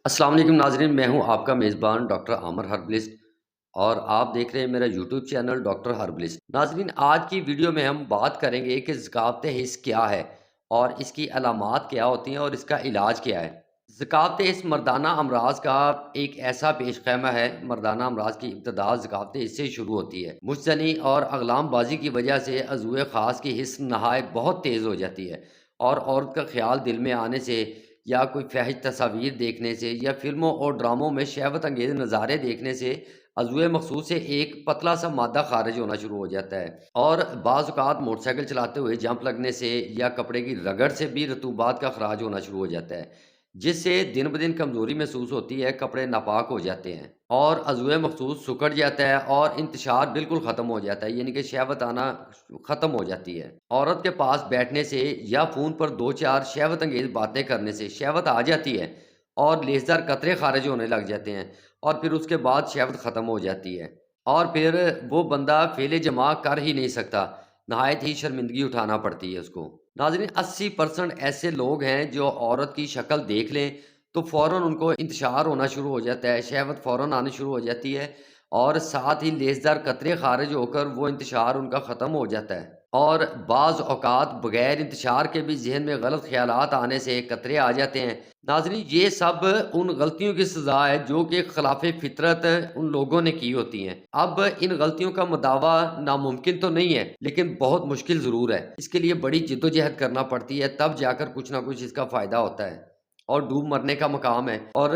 السلام علیکم ناظرین، میں ہوں آپ کا میزبان ڈاکٹر عامر ہربلسٹ اور آپ دیکھ رہے ہیں میرا یوٹیوب چینل ڈاکٹر ہربلسٹ۔ ناظرین، آج کی ویڈیو میں ہم بات کریں گے کہ ذکاوت حس کیا ہے اور اس کی علامات کیا ہوتی ہیں اور اس کا علاج کیا ہے۔ ذکاوت حس مردانہ امراض کا ایک ایسا پیش خیمہ ہے۔ مردانہ امراض کی ابتدا ذکاوت حس سے شروع ہوتی ہے۔ مشتنی اور اغلام بازی کی وجہ سے عضو خاص کی حس نہایت بہت تیز ہو جاتی ہے اور عورت کا خیال دل میں آنے سے یا کوئی فحش تصاویر دیکھنے سے یا فلموں اور ڈراموں میں شہوت انگیز نظارے دیکھنے سے عضو مخصوص سے ایک پتلا سا مادہ خارج ہونا شروع ہو جاتا ہے، اور بعض اوقات موٹر سائیکل چلاتے ہوئے جمپ لگنے سے یا کپڑے کی رگڑ سے بھی رطوبات کا اخراج ہونا شروع ہو جاتا ہے، جس سے دن بدن کمزوری محسوس ہوتی ہے، کپڑے ناپاک ہو جاتے ہیں اور عضو مخصوص سکڑ جاتا ہے اور انتشار بالکل ختم ہو جاتا ہے، یعنی کہ شہوت آنا ختم ہو جاتی ہے۔ عورت کے پاس بیٹھنے سے یا فون پر دو چار شہوت انگیز باتیں کرنے سے شہوت آ جاتی ہے اور لیزدار قطرے خارج ہونے لگ جاتے ہیں، اور پھر اس کے بعد شہوت ختم ہو جاتی ہے اور پھر وہ بندہ فعل جماع کر ہی نہیں سکتا، نہایت ہی شرمندگی اٹھانا پڑتی ہے اس کو۔ ناظرین، 80% ایسے لوگ ہیں جو عورت کی شکل دیکھ لیں تو فوراً ان کو انتشار ہونا شروع ہو جاتا ہے، شہوت فوراً آنی شروع ہو جاتی ہے اور ساتھ ہی لیزدار قطرے خارج ہو کر وہ انتشار ان کا ختم ہو جاتا ہے، اور بعض اوقات بغیر انتشار کے بھی ذہن میں غلط خیالات آنے سے قطرے آ جاتے ہیں۔ ناظرین، یہ سب ان غلطیوں کی سزا ہے جو کہ خلاف فطرت ان لوگوں نے کی ہوتی ہیں۔ اب ان غلطیوں کا مداوع ناممکن تو نہیں ہے، لیکن بہت مشکل ضرور ہے۔ اس کے لیے بڑی جدوجہد کرنا پڑتی ہے، تب جا کر کچھ نہ کچھ اس کا فائدہ ہوتا ہے اور ڈوب مرنے کا مقام ہے۔ اور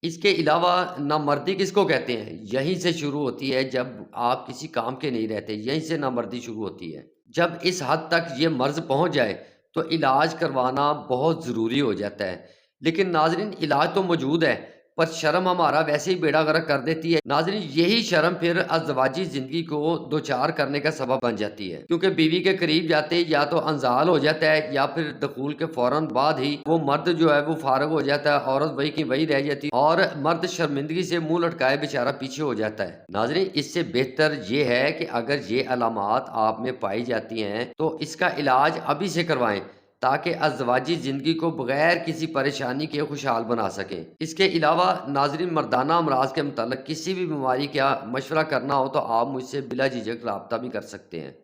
اس کے علاوہ نامردی کس کو کہتے ہیں؟ یہیں سے شروع ہوتی ہے، جب آپ کسی کام کے نہیں رہتے، یہیں سے نامردی شروع ہوتی ہے۔ جب اس حد تک یہ مرض پہنچ جائے تو علاج کروانا بہت ضروری ہو جاتا ہے، لیکن ناظرین علاج تو موجود ہے، پر شرم ہمارا ویسے ہی بیڑا غرق کر دیتی ہے۔ ناظرین، یہی شرم پھر ازدواجی زندگی کو دوچار کرنے کا سبب بن جاتی ہے، کیونکہ بیوی کے قریب جاتے یا تو انزال ہو جاتا ہے یا پھر دخول کے فوراً بعد ہی وہ مرد جو ہے وہ فارغ ہو جاتا ہے، عورت وہی کی وہی رہ جاتی ہے اور مرد شرمندگی سے منہ لٹکائے بیچارہ پیچھے ہو جاتا ہے۔ ناظرین، اس سے بہتر یہ ہے کہ اگر یہ علامات آپ میں پائی جاتی ہیں تو اس کا علاج ابھی سے کروائیں، تاکہ ازدواجی زندگی کو بغیر کسی پریشانی کے خوشحال بنا سکیں۔ اس کے علاوہ ناظرین، مردانہ امراض کے متعلق کسی بھی بیماری کا مشورہ کرنا ہو تو آپ مجھ سے بلا جھجھک رابطہ بھی کر سکتے ہیں۔